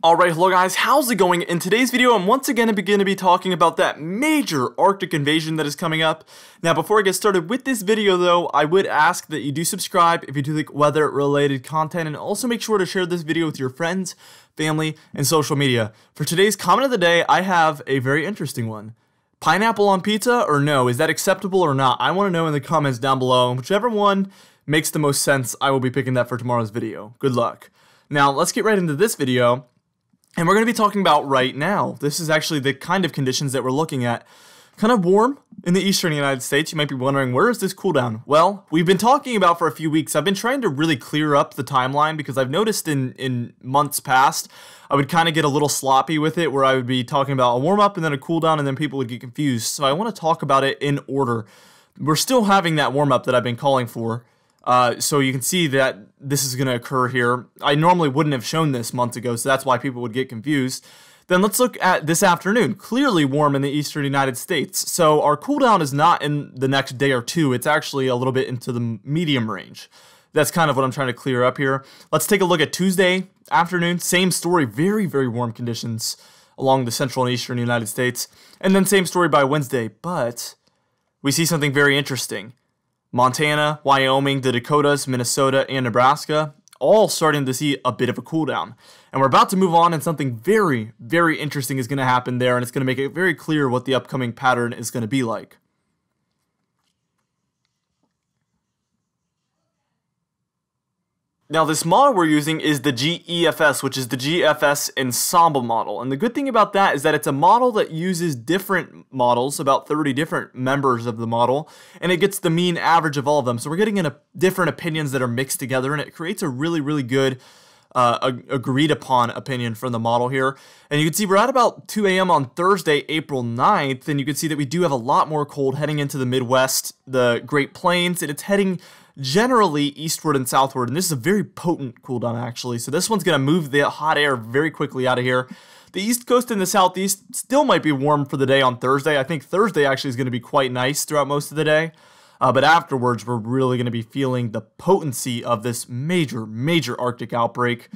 Alright, hello guys, how's it going? In today's video, I'm once again going to be talking about that major Arctic invasion that is coming up. Now, before I get started with this video though, I would ask that you do subscribe if you do like weather-related content, and also make sure to share this video with your friends, family, and social media. For today's comment of the day, I have a very interesting one. Pineapple on pizza or no? Is that acceptable or not? I want to know in the comments down below, and whichever one makes the most sense, I will be picking that for tomorrow's video. Good luck. Now, let's get right into this video. And we're going to be talking about right now. This is actually the kind of conditions that we're looking at. Kind of warm in the eastern United States. You might be wondering, where is this cool down? Well, we've been talking about for a few weeks. I've been trying to really clear up the timeline because I've noticed in months past, I would kind of get a little sloppy with it, where I would be talking about a warm up and then a cool down, and then people would get confused. So I want to talk about it in order. We're still having that warm up that I've been calling for. So you can see that this is going to occur here. I normally wouldn't have shown this months ago, so that's why people would get confused. Then let's look at this afternoon. Clearly warm in the eastern United States. So our cool down is not in the next day or two. It's actually a little bit into the medium range. That's kind of what I'm trying to clear up here. Let's take a look at Tuesday afternoon. Same story. Very, very warm conditions along the central and eastern United States. And then same story by Wednesday. But we see something very interesting. Montana, Wyoming, the Dakotas, Minnesota, and Nebraska, all starting to see a bit of a cool down. And we're about to move on, and something very, very interesting is going to happen there, and it's going to make it very clear what the upcoming pattern is going to be like. Now, this model we're using is the GEFS, which is the GFS Ensemble model. And the good thing about that is that it's a model that uses different models, about 30 different members of the model, and it gets the mean average of all of them. So we're getting different opinions that are mixed together, and it creates a really, really good agreed upon opinion from the model here. And you can see we're at about 2 a.m. on Thursday, April 9th, and you can see that we do have a lot more cold heading into the Midwest, the Great Plains, and it's heading generally eastward and southward, and this is a very potent cool down actually. So this one's going to move the hot air very quickly out of here. The East Coast and the Southeast still might be warm for the day on Thursday. I think Thursday actually is going to be quite nice throughout most of the day. But afterwards, we're really going to be feeling the potency of this major, major Arctic outbreak.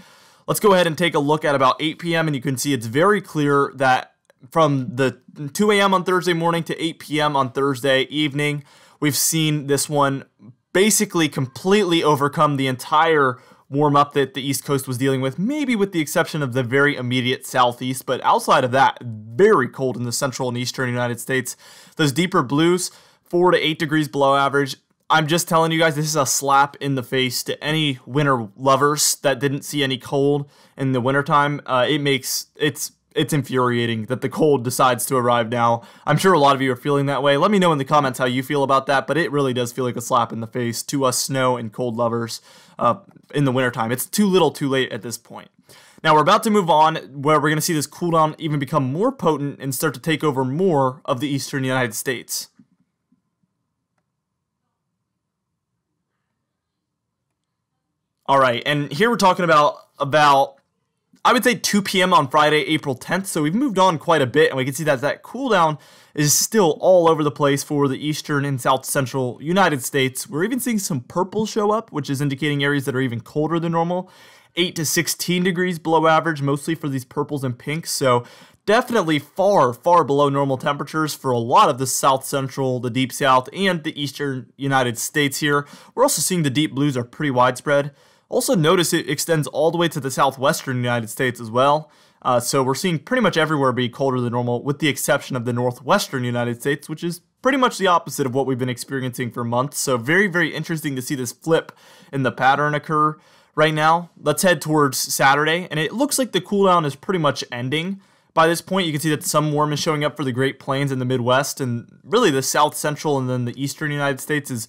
Let's go ahead and take a look at about 8 p.m. and you can see it's very clear that from the 2 a.m. on Thursday morning to 8 p.m. on Thursday evening, we've seen this one basically completely overcome the entire warm-up that the East Coast was dealing with, maybe with the exception of the very immediate southeast, but outside of that, very cold in the central and eastern United States. Those deeper blues, 4 to 8 degrees below average. I'm just telling you guys, this is a slap in the face to any winter lovers that didn't see any cold in the wintertime. It's infuriating that the cold decides to arrive now. I'm sure a lot of you are feeling that way. Let me know in the comments how you feel about that, but it really does feel like a slap in the face to us snow and cold lovers in the wintertime. It's too little too late at this point. Now we're about to move on, where we're going to see this cool down even become more potent and start to take over more of the eastern United States. Alright, and here we're talking about I would say 2 p.m. on Friday, April 10th, so we've moved on quite a bit, and we can see that cool down is still all over the place for the eastern and south central United States. We're even seeing some purple show up, which is indicating areas that are even colder than normal. 8 to 16 degrees below average, mostly for these purples and pinks, so definitely far, far below normal temperatures for a lot of the south central, the deep south, and the eastern United States here. We're also seeing the deep blues are pretty widespread. Also notice it extends all the way to the southwestern United States as well. So we're seeing pretty much everywhere be colder than normal, with the exception of the northwestern United States, which is pretty much the opposite of what we've been experiencing for months. So very, very interesting to see this flip in the pattern occur right now. Let's head towards Saturday, and it looks like the cool down is pretty much ending. By this point, you can see that some warm is showing up for the Great Plains and the Midwest, and really the south central and then the eastern United States is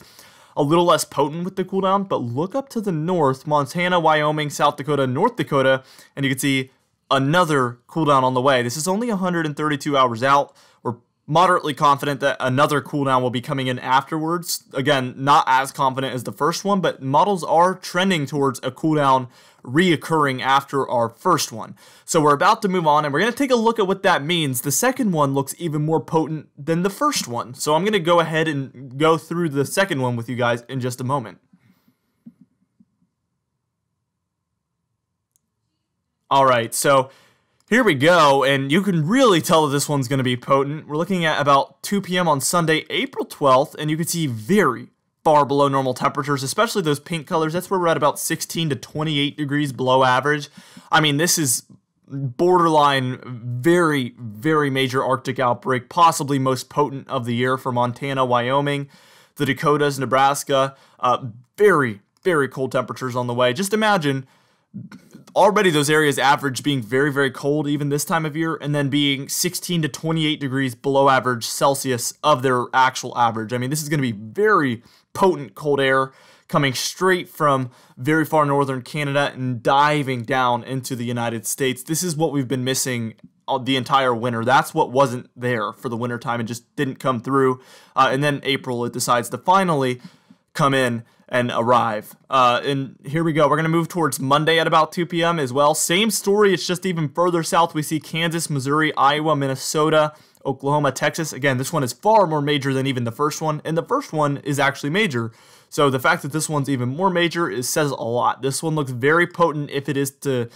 a little less potent with the cool down. But look up to the north, Montana, Wyoming, South Dakota, North Dakota, and you can see another cool down on the way. This is only 132 hours out. We're moderately confident that another cool down will be coming in afterwards. Again, not as confident as the first one, but models are trending towards a cool down reoccurring after our first one. So we're about to move on, and we're going to take a look at what that means. The second one looks even more potent than the first one. So I'm going to go ahead and go through the second one with you guys in just a moment. All right, so Here we go, and you can really tell that this one's going to be potent. We're looking at about 2 p.m. on Sunday, April 12th, and you can see very far below normal temperatures, especially those pink colors. That's where we're at about 16 to 28 degrees below average. I mean, this is borderline very, very major Arctic outbreak, possibly most potent of the year for Montana, Wyoming, the Dakotas, Nebraska. Very, very cold temperatures on the way. Just imagine already those areas average being very, very cold even this time of year, and then being 16 to 28 degrees below average Celsius of their actual average. I mean, this is going to be very potent cold air coming straight from very far northern Canada and diving down into the United States. This is what we've been missing the entire winter. That's what wasn't there for the winter time and just didn't come through. And then April, it decides to finally come in and arrive. And here we go. We're going to move towards Monday at about 2 p.m. as well. Same story. It's just even further south. We see Kansas, Missouri, Iowa, Minnesota, Oklahoma, Texas. Again, this one is far more major than even the first one. And the first one is actually major. So the fact that this one's even more major says a lot. This one looks very potent if it is to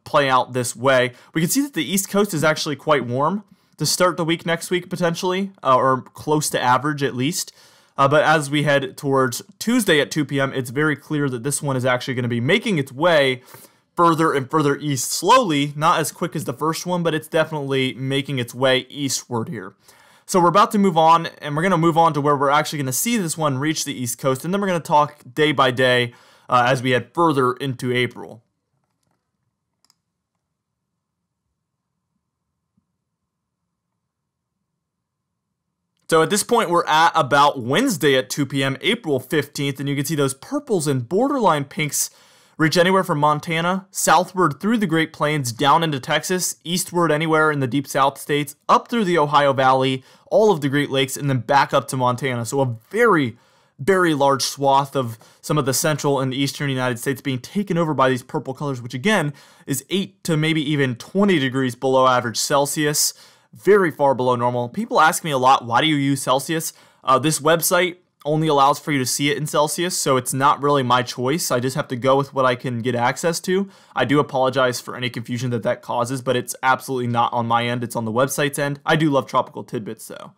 play out this way. We can see that the East Coast is actually quite warm to start the week next week potentially, or close to average at least. But as we head towards Tuesday at 2 p.m., it's very clear that this one is actually going to be making its way further and further east slowly, not as quick as the first one, but it's definitely making its way eastward here. So we're about to move on, and we're going to move on to where we're actually going to see this one reach the East Coast, and then we're going to talk day by day as we head further into April. So at this point, we're at about Wednesday at 2 p.m., April 15th, and you can see those purples and borderline pinks reach anywhere from Montana, southward through the Great Plains, down into Texas, eastward anywhere in the Deep South states, up through the Ohio Valley, all of the Great Lakes, and then back up to Montana. So a very, very large swath of some of the central and eastern United States being taken over by these purple colors, which again is 8 to maybe even 20 degrees below average Celsius. Very far below normal. People ask me a lot, why do you use Celsius? This website only allows for you to see it in Celsius, so it's not really my choice. I just have to go with what I can get access to. I do apologize for any confusion that causes, but it's absolutely not on my end. It's on the website's end. I do love tropical tidbits, though.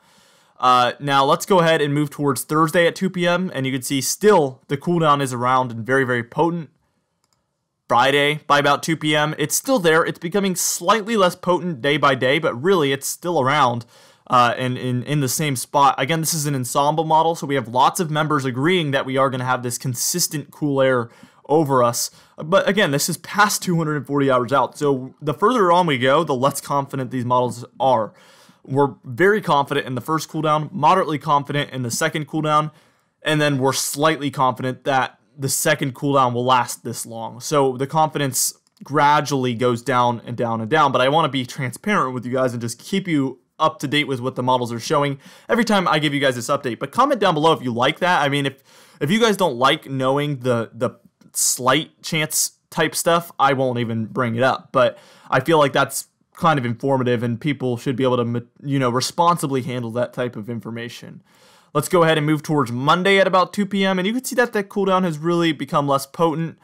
Now, let's go ahead and move towards Thursday at 2 p.m., and you can see still the cooldown is around and very, very potent. Friday by about 2 p.m. It's still there. It's becoming slightly less potent day by day, but really it's still around and in the same spot. Again, this is an ensemble model, so we have lots of members agreeing that we are going to have this consistent cool air over us. But again, this is past 240 hours out, so the further on we go, the less confident these models are. We're very confident in the first cooldown, moderately confident in the second cooldown, and then we're slightly confident that the second cooldown will last this long. So the confidence gradually goes down and down and down, but I want to be transparent with you guys and just keep you up to date with what the models are showing every time I give you guys this update. But comment down below if you like that. I mean, if you guys don't like knowing the slight chance type stuff, I won't even bring it up. But I feel like that's kind of informative and people should be able to, responsibly handle that type of information. Let's go ahead and move towards Monday at about 2 p.m. And you can see that cooldown has really become less potent.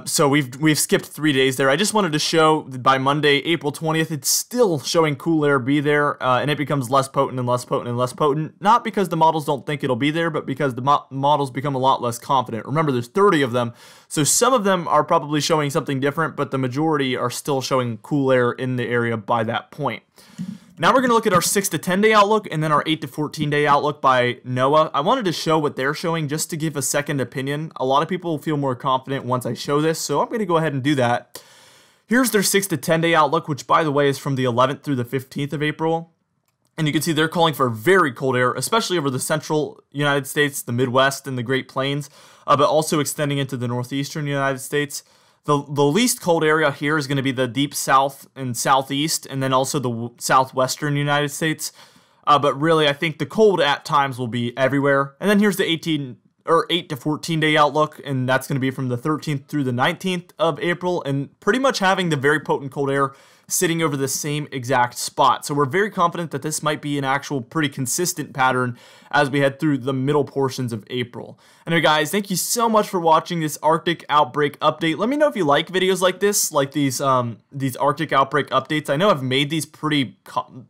So we've skipped 3 days there. I just wanted to show that by Monday, April 20th, it's still showing cool air be there, and it becomes less potent and less potent and less potent. Not because the models don't think it'll be there, but because the models become a lot less confident. Remember, there's 30 of them, so some of them are probably showing something different, but the majority are still showing cool air in the area by that point. Now we're going to look at our 6 to 10 day outlook and then our 8 to 14 day outlook by NOAA. I wanted to show what they're showing just to give a second opinion. A lot of people feel more confident once I show this, so I'm going to go ahead and do that. Here's their 6 to 10 day outlook, which by the way is from the 11th through the 15th of April. And you can see they're calling for very cold air, especially over the central United States, the Midwest, and the Great Plains, but also extending into the northeastern United States. The least cold area here is going to be the deep south and southeast, and then also the southwestern United States. But really, I think the cold at times will be everywhere. And then here's the 8 to 14 day outlook, and that's going to be from the 13th through the 19th of April, and pretty much having the very potent cold air sitting over the same exact spot. So we're very confident that this might be an actual pretty consistent pattern as we head through the middle portions of April. Anyway, guys, thank you so much for watching this Arctic outbreak update. Let me know if you like videos like this, like these Arctic outbreak updates. I know I've made these pretty,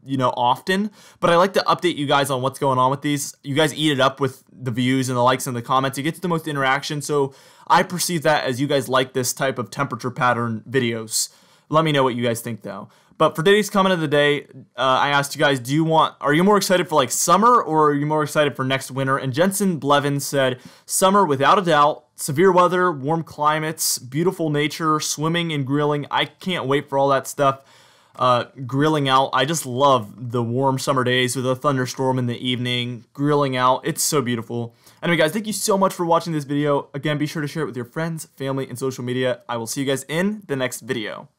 often, but I like to update you guys on what's going on with these. You guys eat it up with the views and the likes and the comments. You get the most interaction, so I perceive that as you guys like this type of temperature pattern videos. Let me know what you guys think, though. But for today's comment of the day, I asked you guys, are you more excited for like summer or are you more excited for next winter? And Jensen Blevin said, summer without a doubt, severe weather, warm climates, beautiful nature, swimming and grilling. I can't wait for all that stuff. Grilling out. I just love the warm summer days with a thunderstorm in the evening, grilling out. It's so beautiful. Anyway, guys, thank you so much for watching this video. Again, be sure to share it with your friends, family, and social media. I will see you guys in the next video.